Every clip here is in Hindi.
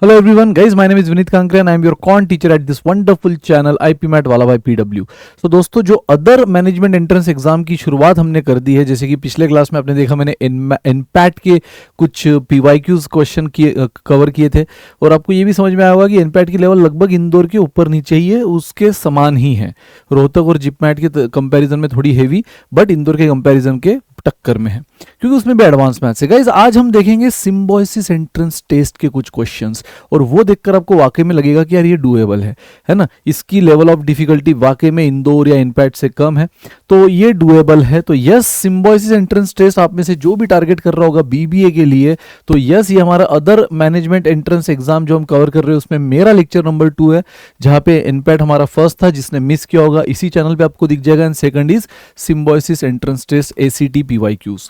Hello everyone, guys. My name is Vinit Kankre and I am your con teacher at this wonderful channel IPMAT वाला भाई PW. So दोस्तों, जो अदर मैनेजमेंट एंट्रेंस एग्जाम की शुरुआत हमने कर दी है, जैसे कि पिछले क्लास में आपने देखा मैंने एनपैट के कुछ पीवाईक्यूज क्वेश्चन कवर किए थे और आपको ये भी समझ में आया होगा कि एनपैट की लेवल लगभग इंदौर के ऊपर नीचे ही है, उसके समान ही है. रोहतक और जिपमैट के कंपैरिजन में थोड़ी हेवी, बट इंदौर के कंपैरिजन के टक्कर में है क्योंकि उसमें भी एडवांस मैथ्स है. गाइज, आज हम देखेंगे सिम्बायोसिस एंट्रेंस टेस्ट के कुछ क्वेश्चंस और वो देखकर आपको वाकई में लगेगा कि यार ये डूएबल है ना. इसकी लेवल ऑफ डिफिकल्टी वाकई में इंदौर या इनपैट से कम है, तो ये डूएबल है. तो यस, सिम्बायोसिस एंट्रेंस टेस्ट आप में से जो भी टारगेट कर रहा होगा बीबीए के लिए, तो यस, ये हमारा अदर मैनेजमेंट एंट्रेंस एग्जाम जो हम कवर कर रहे हैं उसमें मेरा लेक्चर नंबर 2 है, जहां पे इनपैट हमारा फर्स्ट था. जिसने मिस किया होगा इसी चैनल पे आपको दिख जाएगा. And second is Symbiosis entrance test ACT PYQs.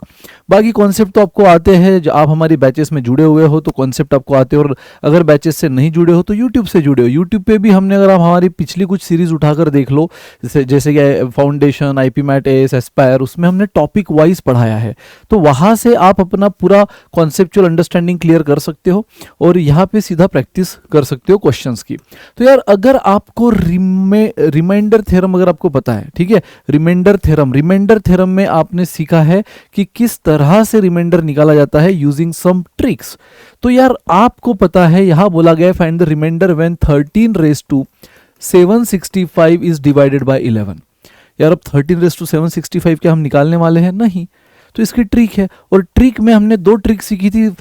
बाकी कॉन्सेप्ट तो आपको आते हैं, जो आप हमारी बैचेस में जुड़े हुए हो तो कॉन्सेप्ट आपको आते हैं, और अगर बैचेस से नहीं जुड़े हो तो यूट्यूब से जुड़े हो. यूट्यूब पे भी हमने, अगर आप हमारी पिछली कुछ सीरीज उठाकर देख लो, जैसे कि फाउंडेशन, आईपीमैट, एएस, एस्पायर, उसमें हमने टॉपिक वाइज पढ़ाया है, तो वहां से आप अपना पूरा कॉन्सेप्चुअल अंडरस्टैंडिंग क्लियर कर सकते हो और यहाँ पे सीधा प्रैक्टिस कर सकते हो क्वेश्चंस की. तो यार, अगर आपको रिमाइंडर थ्योरम अगर आपको पता है, ठीक है, रिमाइंडर थ्योरम में आपने सीखा है कि किस तरह से रिमाइंडर निकाला जाता है यूजिंग सम ट्रिक्स. तो यार, आपको पता है यहां बोला गया find the remainder when 13 raise to 765 is divided by 11. यार, अब 13 रेज़ टू 765 क्या हम निकालने वाले हैं? नहीं. तो इसकी ट्रिक है, और ट्रिक में हमने दो ट्रिक सीखी थी, एक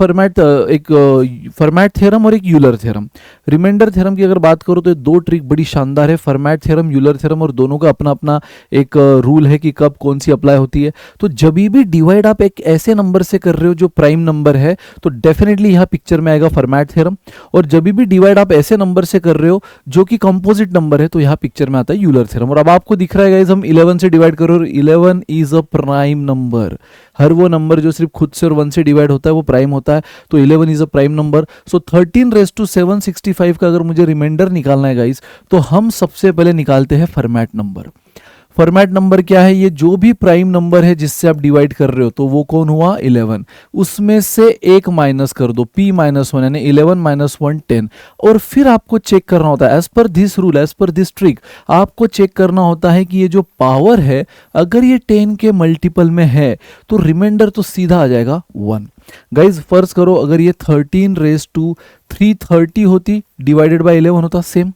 फर्मैट थ्योरम और एक यूलर थ्योरम. रिमाइंडर थ्योरम की अगर बात करो तो दो ट्रिक बड़ी शानदार है, फर्मैट थ्योरम, यूलर थ्योरम, और दोनों का अपना अपना एक रूल है कि कब कौन सी अप्लाई होती है. तो जब भी डिवाइड आप एक ऐसे नंबर से कर रहे हो जो प्राइम नंबर है, तो डेफिनेटली यहाँ पिक्चर में आएगा फर्मैट थ्योरम. और जब भी डिवाइड आप ऐसे नंबर से कर रहे हो जो कि कंपोजिट नंबर है, तो यहाँ पिक्चर में आता है यूलर थ्योरम. और अब आपको दिख रहा है गाइस, हम 11 से डिवाइड करो, 11 इज अ प्राइम नंबर. हर वो नंबर जो सिर्फ खुद से और 1 से डिवाइड होता है वो प्राइम होता है, तो 11 is a prime number. So 13 raise to 765 का अगर मुझे रिमाइंडर निकालना है गाइस, तो हम सबसे पहले निकालते हैं फॉर्मेट नंबर. फॉर्मेट नंबर क्या है? ये जो भी प्राइम नंबर है जिससे आप डिवाइड कर रहे हो, तो वो कौन हुआ? 11. उसमें से एक माइनस कर दो, p-1, यानी 11 - 1 10. और फिर आपको चेक करना होता है, as per this rule, as per this trick, आपको चेक करना होता है कि ये जो पावर है, अगर ये 10 के मल्टीपल में है तो रिमाइंडर तो सीधा आ जाएगा 1. गाइज, फर्ज करो अगर ये 13 रेज़ टू 330 होती, डिवाइडेड बाय 11 होता, सेम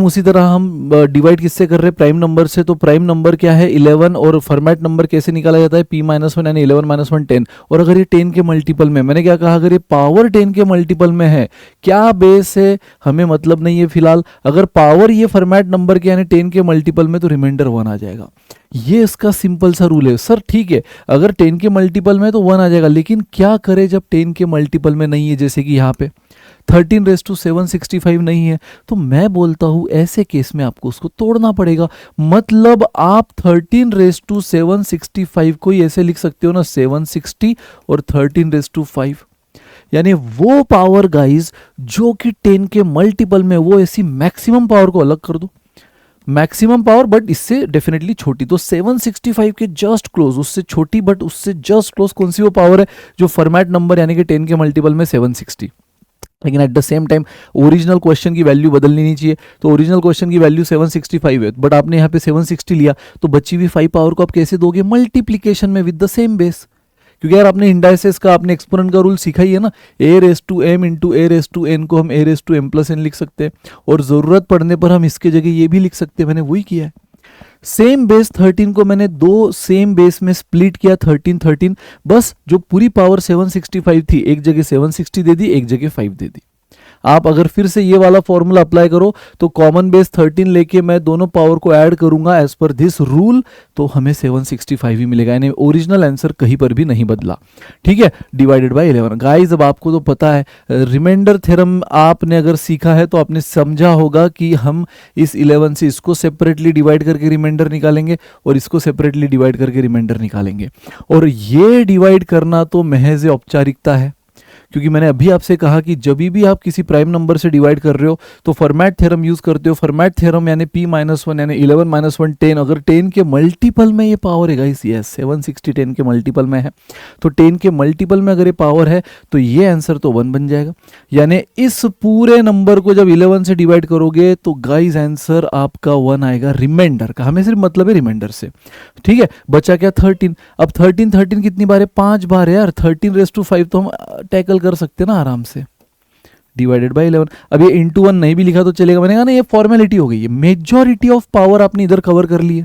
उसी तरह हम डिवाइड किससे कर रहे हैं? प्राइम नंबर से. तो प्राइम नंबर क्या है? 11. और फॉर्मेट नंबर कैसे निकाला जाता है? p-1 यानी 11 - 1 10. और अगर ये 10 के मल्टीपल में, मैंने क्या कहा, अगर ये पावर 10 के मल्टीपल में है, क्या बेस है हमें मतलब नहीं है फिलहाल. अगर पावर ये फॉर्मेट नंबर के यानी 10 के मल्टीपल में, तो रिमाइंडर 1 आ जाएगा. ये इसका सिंपल सा रूल है. सर ठीक है, अगर 10 के मल्टीपल में तो 1 आ जाएगा, लेकिन क्या करें जब 10 के मल्टीपल में नहीं है? जैसे कि यहाँ पे 13 रेज़ टू 765 नहीं है, तो मैं बोलता हूं ऐसे केस में आपको उसको तोड़ना पड़ेगा. मतलब आप 13 रेज़ टू 765 को ही ऐसे लिख सकते हो ना, 760 और 13 रेज़ टू 5, यानी वो पावर गाइज जो कि 10 के मल्टीपल में, वो ऐसी मैक्सिमम पावर को अलग कर दो, मैक्सिमम पावर बट इससे डेफिनेटली छोटी. तो 765 के जस्ट क्लोज, उससे छोटी बट उससे जस्ट क्लोज कौन सी वो पावर है? जो फॉर्मेट नंबर यानी कि 10 के मल्टीपल में 760. लेकिन at the same time original question की वैल्यू बदलनी नहीं चाहिए. तो ओरिजिनल क्वेश्चन की वैल्यू 765 है, बट आपने यहाँ पे 760 लिया, तो बची हुई 5 पावर को आप कैसे दोगे? मल्टीप्लीकेशन में विद द सेम बेस. क्योंकि यार आपने इंडाइसेस का, आपने एक्सपोनेंट का रूल सीखा ही है ना, a⁻m इंटू a⁻n को हम a⁻m+n लिख सकते हैं, और ज़रूरत पड़ने पर हम इसके जगह ये भी लिख सकते हैं. मैंने वही किया है. सेम बेस 13 को मैंने दो सेम बेस में स्प्लिट किया, 13 13. बस जो पूरी पावर 765 थी, एक जगह 760 दे दी, एक जगह 5 दे दी. आप अगर फिर से ये वाला फॉर्मूला अप्लाई करो, तो कॉमन बेस 13 लेके मैं दोनों पावर को ऐड करूंगा एज पर दिस रूल, तो हमें 765 ही मिलेगा, यानी ओरिजिनल आंसर कहीं पर भी नहीं बदला. ठीक है, डिवाइडेड बाय 11. गाइस, अब आपको तो पता है रिमाइंडर थ्योरम आपने अगर सीखा है तो आपने समझा होगा कि हम इस 11 से इसको सेपरेटली डिवाइड करके रिमाइंडर निकालेंगे और इसको सेपरेटली डिवाइड करके रिमाइंडर निकालेंगे. और ये डिवाइड करना तो महज औपचारिकता है, क्योंकि मैंने अभी आपसे कहा कि जब भी आप किसी प्राइम नंबर से डिवाइड कर रहे हो तो फॉर्मेट थ्योरम यूज करते हो। फॉर्मेट थ्योरम यानी p-1 यानी 11 - 1 10, अगर 10 के मल्टीपल में ये पावर है गाइस, यस 760 10 के मल्टीपल में है, तो 10 के मल्टीपल में अगर ये पावर है तो ये आंसर तो 1 बन जाएगा। यानी इस पूरे नंबर को जब 11 से डिवाइड करोगे तो गाइस आंसर आपका 1 आएगा रिमाइंडर का। हमें सिर्फ मतलब है रिमाइंडर से, ठीक है। बचा क्या 13। अब 13 कितनी बार है, 5 बार है यार। 13⁵ तो हम टैकल कर सकते हैं ना आराम से, डिवाइडेड बाय 11। अब ये इंटू 1 नहीं भी लिखा तो चलेगा, मैंने कहा ना ये फॉर्मेलिटी हो गई है। मेजॉरिटी ऑफ पावर आपने इधर कवर कर ली है।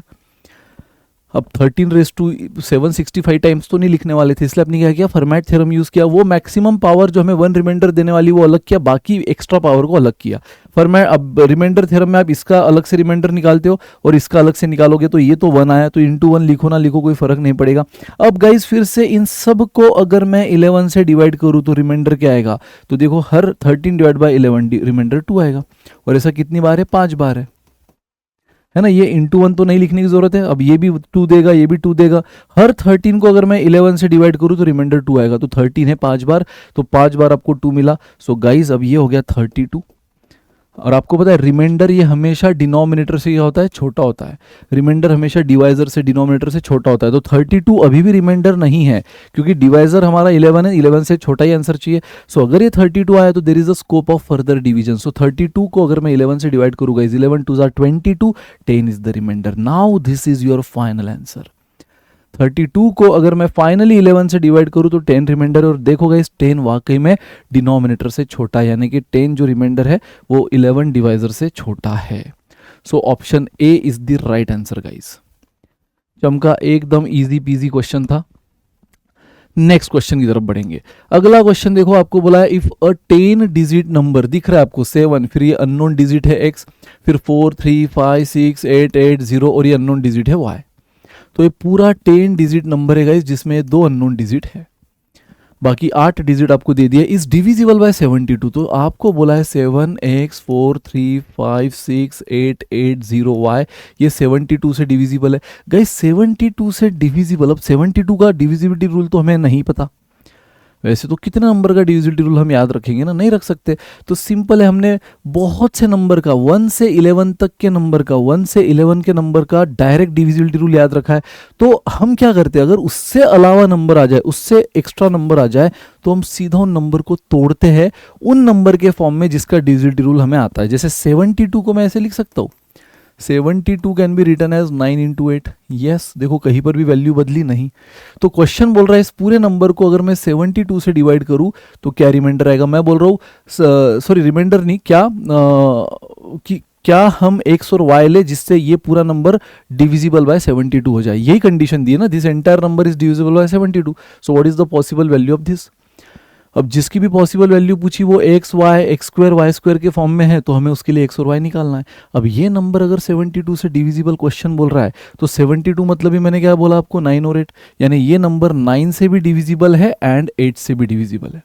अब 13⁵765 टाइम्स तो नहीं लिखने वाले थे, इसलिए आपने क्या किया, फॉर्मेट थ्योरम यूज किया। वो मैक्सिमम पावर जो हमें 1 रिमाइंडर देने वाली वो अलग किया, बाकी एक्स्ट्रा पावर को अलग किया। फॉर्मेट अब रिमाइंडर थ्योरम में आप इसका अलग से रिमाइंडर निकालते हो और इसका अलग से निकालोगे, तो ये तो 1 आया, तो इंटू 1 लिखो ना लिखो कोई फर्क नहीं पड़ेगा। अब गाइज फिर से इन सब को अगर मैं 11 से डिवाइड करूँ तो रिमाइंडर क्या आएगा, तो देखो हर 13 डिवाइड बाय 11 रिमाइंडर 2 आएगा। और ऐसा कितनी बार है, 5 बार है ना। ये इंटू 1 तो नहीं लिखने की जरूरत है, अब ये भी 2 देगा, ये भी 2 देगा। हर 13 को अगर मैं 11 से डिवाइड करूं तो रिमाइंडर 2 आएगा। तो 13 है 5 बार, तो 5 बार आपको 2 मिला। सो गाइज अब ये हो गया 32। और आपको पता है रिमाइंडर ये हमेशा डिनोमिनेटर से क्या होता है, छोटा होता है। रिमाइंडर हमेशा डिवाइजर से, डिनोमिनेटर से छोटा होता है। तो 32 अभी भी रिमाइंडर नहीं है, क्योंकि डिवाइजर हमारा 11 है, 11 से छोटा ही आंसर चाहिए। सो अगर ये 32 आया तो there is a scope of further division. So 32 को अगर मैं 11 से डिवाइड करूंगा, 11 2 22, 10 is the remainder. Now this is your final answer. 32 को अगर मैं फाइनली 11 से डिवाइड करूं तो 10 रिमाइंडर। और देखो गाइस 10 वाकई में डिनोमिनेटर से छोटा है, यानी कि 10 जो रिमाइंडर है वो 11 डिवाइजर से छोटा है। So option A is the right answer guys. चमका, एकदम इजी पीजी क्वेश्चन था। नेक्स्ट क्वेश्चन की तरफ बढ़ेंगे। अगला क्वेश्चन देखो, आपको बोला है इफ अ 10 डिजिट नंबर दिख रहा है आपको 7, फिर ये अननोन डिजिट है x, फिर 4 3 5 6 8 8 0 और ये अननोन डिजिट है y। तो ये पूरा 10 डिजिट नंबर है गाइस, जिसमें 2 अननोन डिजिट है, बाकी 8 डिजिट आपको दे दिया। इस डिविजिबल बाय 72, तो आपको बोला है 7x 4 3 5 6 8 8 0 y, ये 72 से डिविजिबल है गाइस। 72 से डिविजिबल, अब 72 का डिविजिबिलिटी रूल तो हमें नहीं पता। वैसे तो कितने नंबर का डिविजिबिलिटी रूल हम याद रखेंगे ना, नहीं रख सकते। तो सिंपल है, हमने बहुत से नंबर का 1 से 11 तक के नंबर का, 1 से 11 के नंबर का डायरेक्ट डिविजिबिलिटी रूल याद रखा है। तो हम क्या करते हैं, अगर उससे अलावा नंबर आ जाए, उससे एक्स्ट्रा नंबर आ जाए, तो हम सीधा उन नंबर को तोड़ते हैं उन नंबर के फॉर्म में जिसका डिविजिबिलिटी रूल हमें आता है। जैसे 72 को मैं ऐसे लिख सकता हूँ, 72 can be written as 9 into 8। Yes, देखो कहीं पर भी वैल्यू बदली नहीं। तो क्वेश्चन बोल रहा है इस पूरे नंबर को अगर मैं 72 से डिवाइड करूं तो क्या रिमाइंडर आएगा। मैं बोल रहा हूँ सॉरी रिमाइंडर नहीं, क्या हम x और y ले जिससे ये पूरा नंबर डिविजिबल बाय 72 हो जाए। यही कंडीशन दी है ना, this entire number is divisible by 72। So what is the possible value of this. अब जिसकी भी पॉसिबल वैल्यू पूछी वो x y x square y square के फॉर्म में है, तो हमें उसके लिए x और y निकालना है। अब ये नंबर अगर 72 से डिविजिबल क्वेश्चन बोल रहा है, तो 72 मतलब ही मैंने क्या बोला आपको, 9 और 8, यानी ये नंबर 9 से भी डिविजिबल है एंड 8 से भी डिविजिबल है।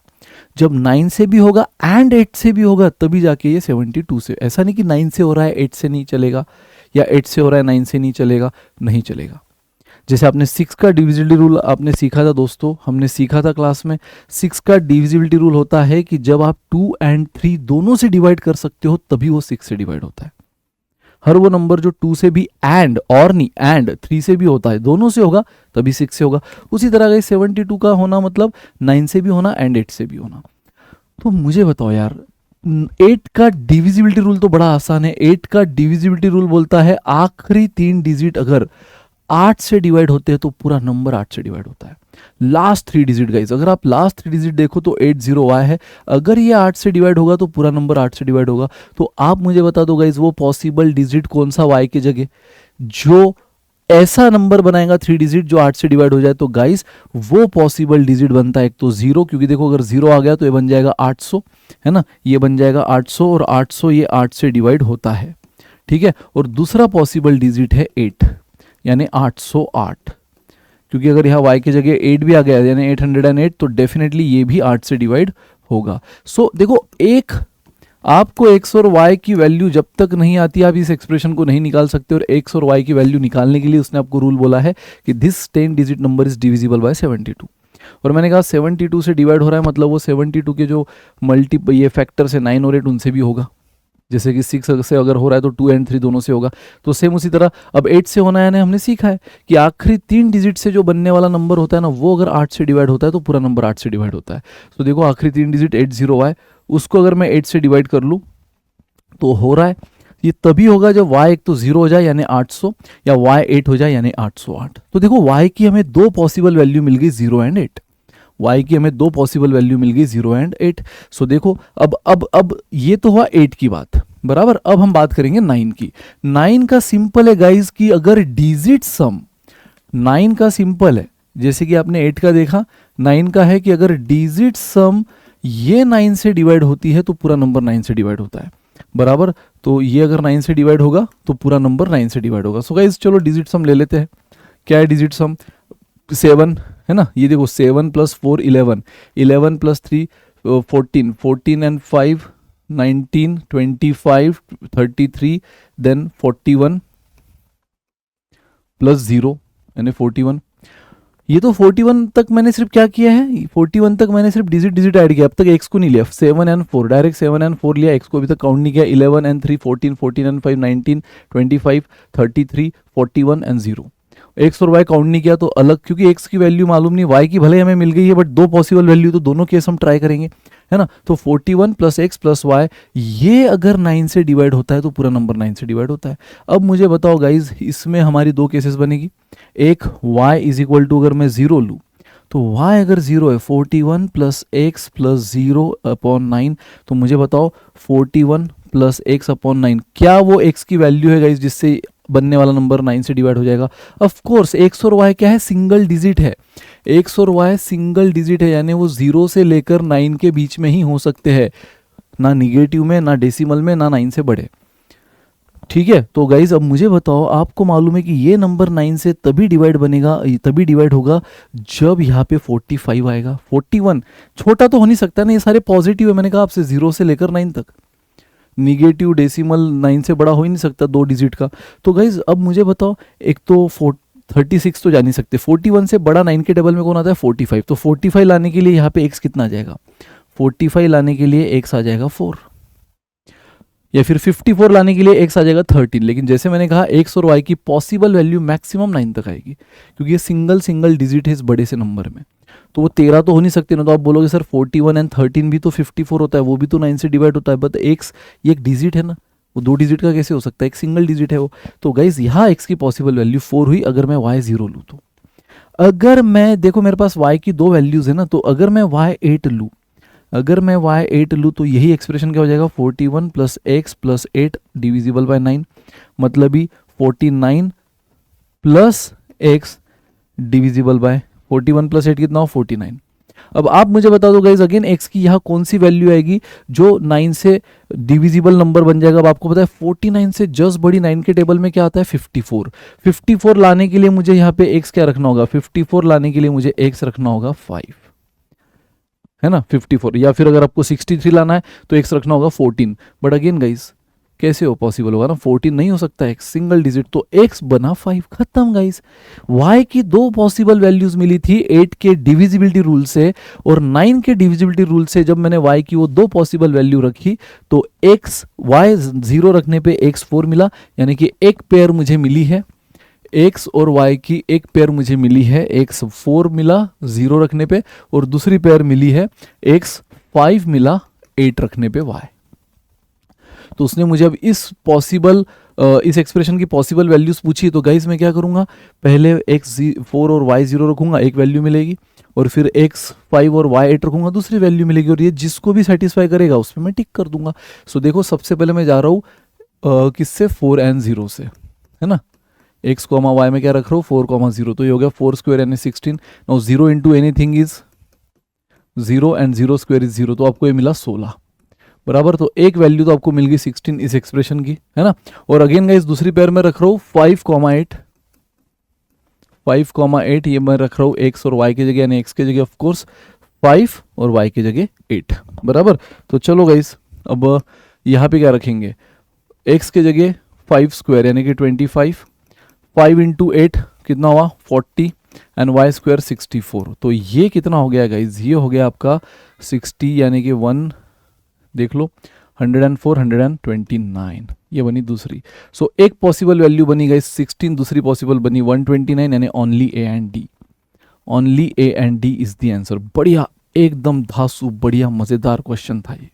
जब 9 से भी होगा एंड 8 से भी होगा तभी जाके ये 72 से। ऐसा नहीं कि 9 से हो रहा है 8 से नहीं चलेगा, या 8 से हो रहा है 9 से नहीं चलेगा, नहीं चलेगा। जैसे आपने 6 का डिविजिबिलिटी रूल आपने सीखा था दोस्तों, हमने सीखा था क्लास में। 6 का डिविजिबिलिटी रूल होता है कि जब आप 2 and 3 दोनों से डिवाइड कर सकते हो तभी वो 6 से डिवाइड होता है। हर वो नंबर जो 2 से भी एंड और नहीं एंड 3 से भी होता है, दोनों से होगा तभी 6 से होगा। उसी तरह का 72 का होना मतलब 9 से भी होना एंड 8 से भी होना। तो मुझे बताओ यार, 8 का डिविजिबिलिटी रूल तो बड़ा आसान है। 8 का डिविजिबिलिटी रूल बोलता है आखिरी 3 डिजिट अगर 8 से डिवाइड होते हैं तो पूरा नंबर 8 से डिवाइड होता है। लास्ट 3 डिजिट गाइस, अगर आप लास्ट 3 डिजिट देखो तो 80y है, अगर ये 8 से डिवाइड होगा तो पूरा नंबर 8 से डिवाइड होगा। तो आप मुझे बता दो गाइस, वो पॉसिबल डिजिट कौन सा y की जगह, जो ऐसा नंबर बनाएगा 3 डिजिट जो 8 से डिवाइड हो जाए। तो गाइस वो पॉसिबल डिजिट बनता है एक तो 0, क्योंकि देखो अगर 0 आ गया तो ये बन जाएगा 800, है ना, ये बन जाएगा 800 और 800 ये 8 से डिवाइड होता है, ठीक है। और दूसरा पॉसिबल डिजिट है 8, यानी 808, क्योंकि अगर यहाँ y की जगह 8 भी आ गया यानी 808, तो डेफिनेटली ये भी 8 से डिवाइड होगा। सो देखो, एक आपको x और y की वैल्यू जब तक नहीं आती आप इस एक्सप्रेशन को नहीं निकाल सकते। और x और y की वैल्यू निकालने के लिए उसने आपको रूल बोला है कि this 10 digit number is divisible by 72। और मैंने कहा 72 से डिवाइड हो रहा है, मतलब वो 72 के जो ये फैक्टर से 9 और 8 उनसे भी होगा। जैसे कि 6 से अगर हो रहा है तो 2 and 3 दोनों से होगा। तो सेम उसी तरह अब 8 से होना है, यानी हमने सीखा है कि आखिरी 3 डिजिट से जो बनने वाला नंबर होता है ना, वो अगर 8 से डिवाइड होता है तो पूरा नंबर 8 से डिवाइड होता है। तो देखो आखिरी 3 डिजिट 80y, उसको अगर मैं 8 से डिवाइड कर लूँ तो हो रहा है, ये तभी होगा जब y एक तो 0 हो जाए यानी 800, या y 8 हो जाए यानी 808। तो देखो y की हमें दो पॉसिबल वैल्यू मिल गई 0 and 8। y की हमें दो पॉसिबल वैल्यू मिल गई 0 and 8। सो देखो अब ये तो हुआ 8 की बात, बराबर। अब हम बात करेंगे 9 की। 9 का सिंपल है गाइज कि अगर डिजिट सम, 9 का सिंपल है जैसे कि आपने 8 का देखा, 9 का है कि अगर डिजिट सम ये 9 से डिवाइड होती है तो पूरा नंबर 9 से डिवाइड होता है, बराबर। तो ये अगर 9 से डिवाइड होगा तो पूरा नंबर 9 से डिवाइड होगा। सो गाइज चलो डिजिट सम ले लेते हैं। क्या है डिजिट सम? 7 है ना, ये देखो 7 + 4 11, 11 + 3 14, 14 and 5 19, 25, 33, देन 41 + 0 यानी 41। ये तो 41 तक मैंने सिर्फ क्या किया है, 41 तक मैंने सिर्फ डिजिट ऐड किया, अब तक x को नहीं लिया। 7 and 4 डायरेक्ट 7 and 4 लिया, x को अभी तक काउंट नहीं किया। 11 and 3 14, 14 and 5 19, 25, 33, 41 and 0। x और y काउंट नहीं किया तो अलग, क्योंकि x की वैल्यू मालूम नहीं, y की भले हमें मिल गई है बट दो पॉसिबल वैल्यू, तो दोनों केस हम ट्राई करेंगे, है ना। तो 41 + x + y, ये अगर 9 से डिवाइड होता है तो पूरा नंबर 9 से डिवाइड होता है। अब मुझे बताओ गाइज, इसमें हमारी दो केसेस बनेगी। एक y = अगर मैं 0 लूँ तो y अगर 0 है, 41 + x + 0/9, तो मुझे बताओ 41 + x/9 क्या वो x की वैल्यू है गाइज जिससे बनने वाला नंबर 9 से डिवाइड हो जाएगा? ऑफ कोर्स x और y क्या है, सिंगल डिजिट है। x और y सिंगल डिजिट है, यानी वो 0 से लेकर 9 के बीच में ही हो सकते हैं, ना निगेटिव में, ना डेसिमल में, ना 9 से बड़े। ठीक है, तो गाइज अब मुझे बताओ, आपको मालूम है कि ये नंबर 9 से तभी डिवाइड बनेगा, तभी डिवाइड होगा जब यहाँ पे 45 आएगा। 41 छोटा तो हो नहीं सकता ना, ये सारे पॉजिटिव है, मैंने कहा आपसे 0 से लेकर 9 तक। निगेटिव डेसिमल 9 से बड़ा हो ही नहीं सकता, दो डिजिट का। तो गाइज अब मुझे बताओ, एक तो 36 तो जा नहीं सकते, 41 से बड़ा 9 के टेबल में कौन आता है, 45। तो 45 लाने के लिए यहाँ पे x कितना आ जाएगा, 45 लाने के लिए x आ जाएगा 4, या फिर 54 लाने के लिए x आ जाएगा 13। लेकिन जैसे मैंने कहा x और y की पॉसिबल वैल्यू मैक्सिमम 9 तक आएगी, क्योंकि ये सिंगल डिजिट है इस बड़े से नंबर में। तो वो 13 तो हो नहीं सकते ना, तो आप बोलोगे सर 41 and 13 भी तो 54 होता है, वो भी तो 9 से डिवाइड होता है, बट x ये एक डिजिट है ना, वो दो डिजिट का कैसे हो सकता है, एक सिंगल डिजिट है वो। तो गाइज यहाँ x की पॉसिबल वैल्यू 4 हुई अगर मैं y 0 लूँ तो। अगर मैं, देखो मेरे पास y की दो वैल्यूज है ना, तो अगर मैं y 8 लूँ, अगर मैं y 8 लूँ तो यही एक्सप्रेशन क्या हो जाएगा, 41 + x + 8 डिविजिबल बाय 9, मतलब ही 49 + x डिविजिबल बाय 41 + 8 कितना हो, 49। अब आप मुझे बता दो गाइज अगेन x की यहाँ कौन सी वैल्यू आएगी जो 9 से डिविजिबल नंबर बन जाएगा। अब आपको पता है 49 से जस्ट बड़ी 9 के टेबल में क्या आता है, 54। 54 लाने के लिए मुझे यहाँ पे x क्या रखना होगा, 54 लाने के लिए मुझे x रखना होगा 5, है ना, 54। या फिर अगर आपको 63 लाना है तो x रखना होगा 14। बट अगेन गाइज कैसे हो पॉसिबल होगा ना, 14 नहीं हो सकता है, सिंगल डिजिट, तो x बना 5, खत्म गाइस। y की दो पॉसिबल वैल्यूज मिली थी 8 के डिविजिबिलिटी रूल से और 9 के डिविजिबिलिटी रूल से। जब मैंने y की वो दो पॉसिबल वैल्यू रखी तो x y 0 रखने पे x 4 मिला, यानी कि एक पेयर मुझे मिली है x और y की, एक पेयर मुझे मिली है x 4 मिला 0 रखने पे, और दूसरी पेयर मिली है x 5 मिला 8 रखने पे y। तो उसने मुझे अब इस एक्सप्रेशन की पॉसिबल वैल्यूज पूछी, तो गाइस मैं क्या करूंगा, पहले x 4 और y 0 रखूंगा, एक वैल्यू मिलेगी, और फिर x 5 और y 8 रखूंगा, दूसरी वैल्यू मिलेगी, और ये जिसको भी सेटिस्फाई करेगा उस पर मैं टिक कर दूंगा। सो देखो सबसे पहले मैं जा रहा हूँ किससे, 4 and 0 से, है ना। x, y में क्या रख रहा हूँ, 4, 0, तो ये हो गया 4² यानी 16। Now 0 into anything is 0 and 0² is 0, तो आपको ये मिला 16, बराबर। तो एक वैल्यू तो आपको मिल गई 16 इस एक्सप्रेशन की, है ना। और अगेन गाइस दूसरी पेयर में रख रहा हूँ 5, 8 ये मैं रख रहा हूँ x और y की जगह, यानी x की जगह ऑफ कोर्स 5 और y की जगह 8, बराबर। तो चलो गाइस अब यहाँ पे क्या रखेंगे, x की जगह 5² यानी कि 25, 5 into 8 कितना हुआ 40, एंड वाई स्क्वायर 64। तो ये कितना हो गया गाइज, ये हो गया आपका 60 यानी कि 1 देख लो 104 129, ये बनी दूसरी। सो एक पॉसिबल वैल्यू बनी गाइज 16, दूसरी पॉसिबल बनी 129 यानी only A and D, only A and D is the answer. बढ़िया, एकदम धांसू, बढ़िया मजेदार क्वेश्चन था ये।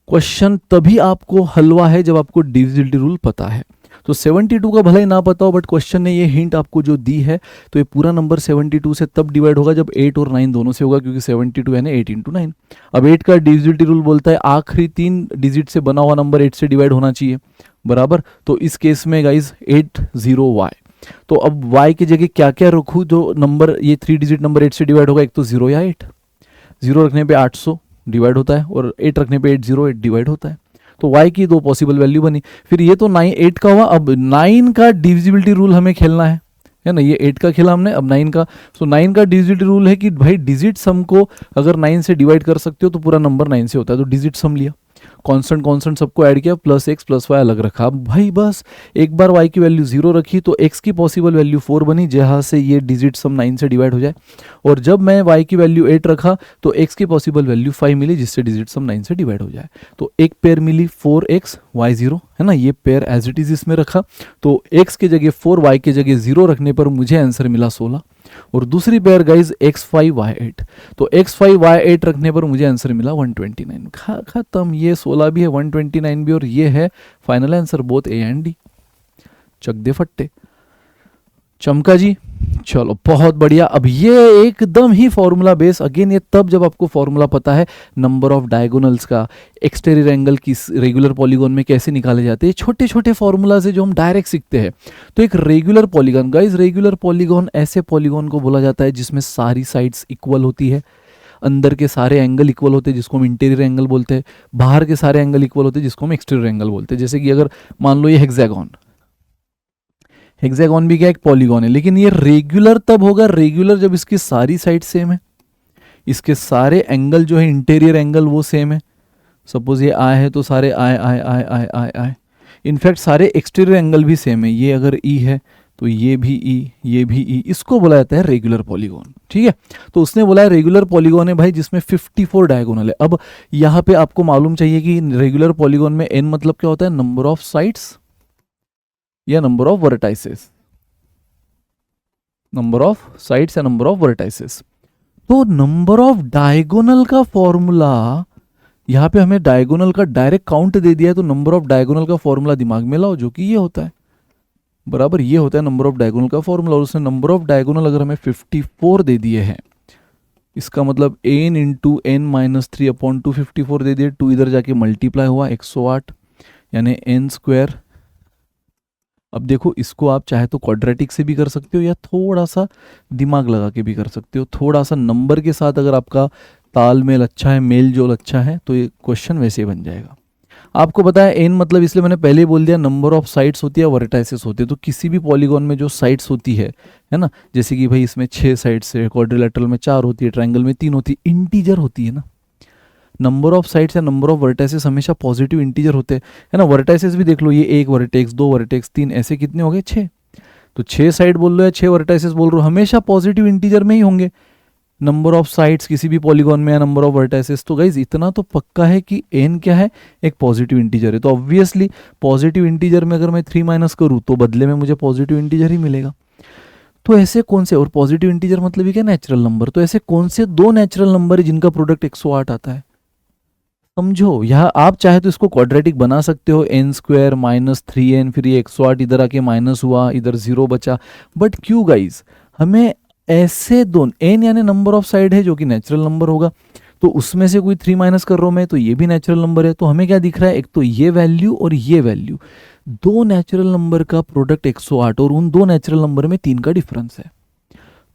क्वेश्चन तभी आपको हलवा है जब आपको डिविजिबिलिटी रूल पता है। तो 72 का भले ही ना पता हो, बट क्वेश्चन ने ये हिंट आपको जो दी है, तो ये पूरा नंबर 72 से तब डिवाइड होगा जब 8 और 9 दोनों से होगा, क्योंकि 72 यानी 8 इंटू 9। अब 8 का डिविजिबिलिटी रूल बोलता है आखिरी 3 डिजिट से बना हुआ नंबर 8 से डिवाइड होना चाहिए, बराबर। तो इस केस में गाइज 80y। तो अब y की जगह क्या क्या रखूँ जो नंबर ये 3 डिजिट नंबर 8 से डिवाइड होगा, एक तो 0 या 8। 0 रखने पे 800 डिवाइड होता है और 8 रखने पे 808 डिवाइड होता है। तो y की दो पॉसिबल वैल्यू बनी। फिर ये तो 9 8 का हुआ, अब 9 का डिविजिबिलिटी रूल हमें खेलना है ना। ये 8 का खेला हमने, अब 9 का। सो 9 का डिजिबिलिटी रूल है कि भाई डिजिट सम को अगर 9 से डिवाइड कर सकते हो तो पूरा नंबर 9 से होता है। तो डिजिट सम लिया, कांस्टेंट सबको ऐड किया, प्लस एक्स प्लस वाई अलग रखा। अब भाई बस एक बार y की वैल्यू 0 रखी तो x की पॉसिबल वैल्यू 4 बनी, जहां से ये डिजिट सम 9 से डिवाइड हो जाए। और जब मैं y की वैल्यू 8 रखा तो x की पॉसिबल वैल्यू 5 मिली, जिससे डिजिट सम 9 से डिवाइड हो जाए। तो एक पेयर मिली 4x y0, है ना, ये पेयर एज इट इज इसमें रखा। तो x की जगह 4, y की जगह 0 रखने पर मुझे आंसर मिला 16। और दूसरी पेयर गाइज x5 y8, तो x5 y8 रखने पर मुझे आंसर मिला 129। खत्म, ये 16 भी है 129 भी, और ये है final answer, both A and D. चक दे फट्टे, चमका जी। चलो बहुत बढ़िया। अब ये एकदम ही फॉर्मूला बेस, अगेन ये तब जब आपको फॉर्मूला पता है नंबर ऑफ डायगोनल्स का, एक्सटीरियर एंगल की रेगुलर पॉलीगॉन में कैसे निकाले जाते हैं, छोटे छोटे फॉर्मूला से जो हम डायरेक्ट सीखते हैं। तो एक regular polygon guys, regular polygon ऐसे पॉलीगॉन को बोला जाता है जिसमें सारी साइड्स इक्वल होती है, अंदर के सारे एंगल इक्वल होते हैं जिसको हम इंटीरियर एंगल बोलते हैं, बाहर के सारे एंगल इक्वल होते हैं जिसको हम एक्सटीरियर एंगल बोलते हैं। जैसे कि अगर मान लो ये हेक्सागोन, हेक्सागोन भी क्या एक पॉलीगॉन है, लेकिन ये रेगुलर तब होगा, रेगुलर जब इसकी सारी साइड सेम है, इसके सारे एंगल जो है इंटीरियर एंगल वो सेम है। सपोज ये आय है तो सारे आय आय आय आय आय आय, इनफैक्ट सारे एक्सटीरियर एंगल भी सेम है। ये अगर ई है तो ये भी ई, ये भी ई, इसको बोला जाता है रेगुलर पॉलीगॉन। ठीक है, तो उसने बोला है रेगुलर पॉलीगॉन है भाई जिसमें 54 डायगोनल है। अब यहाँ पे आपको मालूम चाहिए कि रेगुलर पॉलीगॉन में एन मतलब क्या होता है, नंबर ऑफ साइड्स या number of vertices, number of sides या नंबर ऑफ वर्टाइसेस। तो नंबर ऑफ डायगोनल का फॉर्मूला, यहां पे हमें डायगोनल का डायरेक्ट काउंट दे दिया है, तो नंबर ऑफ डायगोनल का फॉर्मूला दिमाग में लाओ, जो कि ये होता है, बराबर ये होता है नंबर ऑफ डायगोनल का फॉर्मूला। और उसने नंबर ऑफ डायगोनल अगर हमें 54 दे दिए हैं, इसका मतलब n into n minus 3 upon 254 दे दिए, 2 इधर जाके मल्टीप्लाई हुआ 108 यानी n स्क्वायर। अब देखो इसको आप चाहे तो क्वाड्रेटिक से भी कर सकते हो या थोड़ा सा दिमाग लगा के भी कर सकते हो। थोड़ा सा नंबर के साथ अगर आपका तालमेल अच्छा है, मेल जोल अच्छा है, तो ये क्वेश्चन वैसे ही बन जाएगा। आपको पता है एन मतलब, इसलिए मैंने पहले ही बोल दिया, नंबर ऑफ साइड्स होती है, वर्टाइसेस होते हैं। तो किसी भी पॉलीगॉन में जो साइड्स होती है ना, जैसे कि भाई इसमें 6 साइड्स है, क्वाड्रिलेटरल में 4 होती है, ट्रायंगल में 3 होती है, इंटीजर होती है ना। नंबर ऑफ साइड्स या नंबर ऑफ वर्टाइसेस हमेशा पॉजिटिव इंटीजर होते हैं, है ना। वर्टाइसेस भी देख लो, ये 1 वर्टेक्स, 2 वर्टेक्स, 3, ऐसे कितने हो गए 6। तो 6 साइड बोल लो या 6 वर्टाइसेस बोल रहे हो, हमेशा पॉजिटिव इंटीजर में ही होंगे नंबर ऑफ साइड्स किसी भी पॉलीगॉन में या नंबर ऑफ वर्टाइसेस। तो गाइज इतना तो पक्का है कि n क्या है, एक पॉजिटिव इंटीजर है। तो ऑब्वियसली पॉजिटिव इंटीजर में अगर मैं 3 माइनस करूँ तो बदले में मुझे पॉजिटिव इंटीजर ही मिलेगा। तो ऐसे कौन से, और पॉजिटिव इंटीजर मतलब ही क्या, नेचुरल नंबर। तो ऐसे कौन से 2 नेचुरल नंबर है जिनका प्रोडक्ट 108 आता है, समझो। यहाँ आप चाहे तो इसको क्वाड्रेटिक बना सकते हो, n स्क्वायर माइनस 3n, फिर ये 108 इधर आके माइनस हुआ, इधर 0 बचा। बट क्यों गाइज, हमें ऐसे दोनों, n यानी नंबर ऑफ साइड है जो कि नेचुरल नंबर होगा, तो उसमें से कोई 3 माइनस कर रहा हूं मैं, तो ये भी नेचुरल नंबर है। तो हमें क्या दिख रहा है, एक तो ये वैल्यू और ये वैल्यू, 2 नेचुरल नंबर का प्रोडक्ट 108, और उन 2 नेचुरल नंबर में 3 का डिफरेंस है।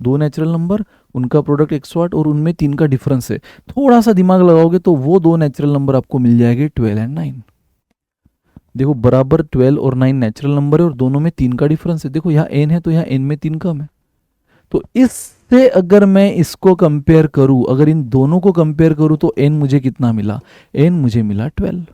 2 नेचुरल नंबर, उनका प्रोडक्ट 108 और उनमें 3 का डिफरेंस है। थोड़ा सा दिमाग लगाओगे तो वो 2 नेचुरल नंबर आपको मिल जाएंगे 12 एंड 9। देखो बराबर 12 और 9 नेचुरल नंबर है और दोनों में 3 का डिफरेंस है। देखो यहाँ n है तो यहाँ n में 3 कम है। तो इससे अगर मैं इसको कंपेयर करूं, अगर इन दोनों को कंपेयर करूं, तो n मुझे कितना मिला, n मुझे मिला 12।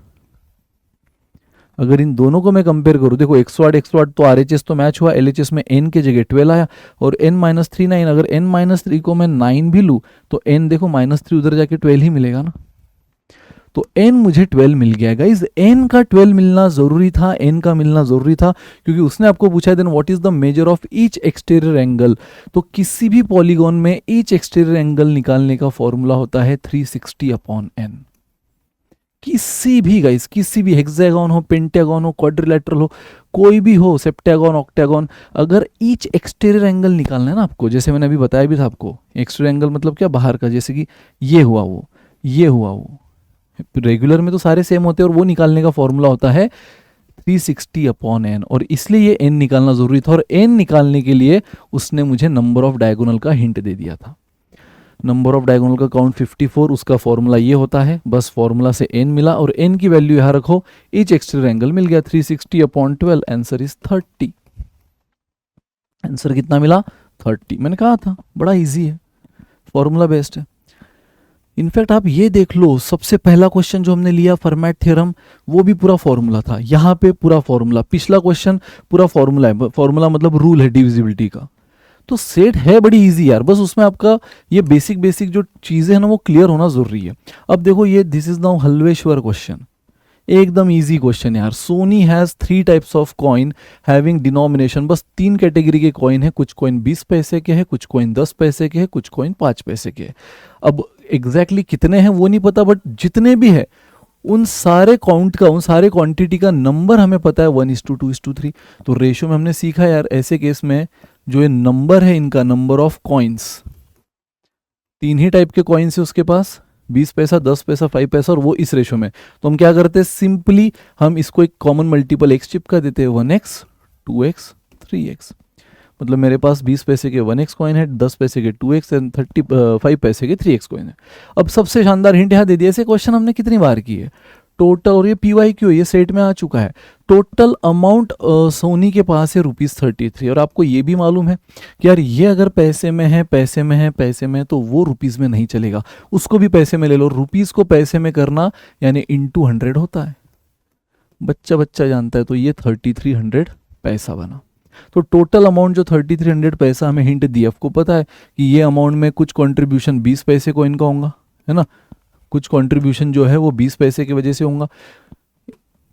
अगर इन दोनों को मैं कंपेयर करूँ, देखो 108 तो RHS तो मैच हुआ, LHS में n के जगह 12 आया और n-3 9, अगर n-3 को मैं 9 भी लूँ तो n देखो -3 उधर जाके 12 ही मिलेगा ना, तो n मुझे 12 मिल गया गाइज। n का 12 मिलना जरूरी था, n का मिलना जरूरी था, क्योंकि उसने आपको पूछा है then what is the measure of each exterior angle. तो किसी भी पॉलीगॉन में ईच एक्सटीरियर एंगल निकालने का फॉर्मूला होता है 360/n। किसी भी गाइस, किसी भी हेक्सागन हो, पेंटागन हो, क्वाड्रिलेटरल हो, कोई भी हो, सेप्टागन, ऑक्टागन, अगर ईच एक्सटीरियर एंगल निकालना है ना आपको, जैसे मैंने अभी बताया भी था आपको, एक्सटीरियर एंगल मतलब क्या, बाहर का, जैसे कि ये हुआ वो, ये हुआ वो, रेगुलर में तो सारे सेम होते हैं और वो निकालने का फॉर्मूला होता है 360/n, और इसलिए ये n निकालना जरूरी था, और n निकालने के लिए उसने मुझे नंबर ऑफ डायगोनल का हिंट दे दिया था। नंबर ऑफ डायगोनल का काउंट 54, उसका फॉर्मूला ये होता है, बस फॉर्मूला से n मिला और n की वैल्यू यहां रखो, ईच एक्सटीरियर एंगल मिल गया 360/12, आंसर इज 30। आंसर कितना मिला? 30। मैंने कहा था बड़ा इजी है, फॉर्मूला बेस्ड है। इनफैक्ट आप ये देख लो, सबसे पहला क्वेश्चन जो हमने लिया फर्मैट थ्योरम, वो भी पूरा फॉर्मूला था, यहाँ पे पूरा फॉर्मूला, पिछला क्वेश्चन पूरा फॉर्मूला है, फॉर्मूला मतलब रूल है डिविजिबिलिटी का। तो सेट है बड़ी इजी यार, बस उसमें आपका ये बेसिक जो चीजें हैं ना वो क्लियर होना जरूरी है। अब देखो ये दिस इज नाउ हल्वेश्वर क्वेश्चन, एकदम इजी क्वेश्चन है यार। Sony has 3 types of coin having denomination, बस 3 कैटेगरी के कॉइन है, कुछ कॉइन 20 पैसे के हैं, कुछ कॉइन 10 पैसे के हैं, कुछ कॉइन 5 पैसे के हैं। अब एग्जैक्टली कितने हैं वो नहीं पता, बट जितने भी है उन सारे काउंट का, उन सारे क्वांटिटी का नंबर हमें पता है 1:2:3। तो रेशियो में हमने सीखा यार, ऐसे केस में जो ये नंबर है इनका, number of coins, 3 he type के कॉइन्स है उसके पास, 20 पैसा, 10 पैसा, 5 पैसा, और वो इस रेशो में। तो हम क्या करते हैं, सिंपली हम इसको एक कॉमन मल्टीपल x चिपका देते हैं, 1x, 2x, 3x। मतलब मेरे पास 20 पैसे के 1x कॉइन है, 10 पैसे के 2x एंड 5 पैसे के 3x कॉइन है। अब सबसे शानदार हिंट यहाँ दे दिया, ऐसे क्वेश्चन हमने कितनी बार किए, टोटल, और ये PYQ ये सेट में आ चुका है। टोटल अमाउंट सोनी के पास है ₹33, और आपको ये भी मालूम है कि यार ये अगर पैसे में है, पैसे में है, पैसे में, तो वो रुपीज़ में नहीं चलेगा, उसको भी पैसे में ले लो। रुपीज़ को पैसे में करना यानी इंटू 100 होता है, बच्चा जानता है। तो ये 3300 पैसा बना। तो टोटल अमाउंट जो 3300 पैसा हमें हिंट दी, आपको पता है कि ये अमाउंट में कुछ कंट्रीब्यूशन 20 पैसे को इनका होगा, है ना, कुछ कंट्रीब्यूशन जो है वो 20 पैसे की वजह से होगा,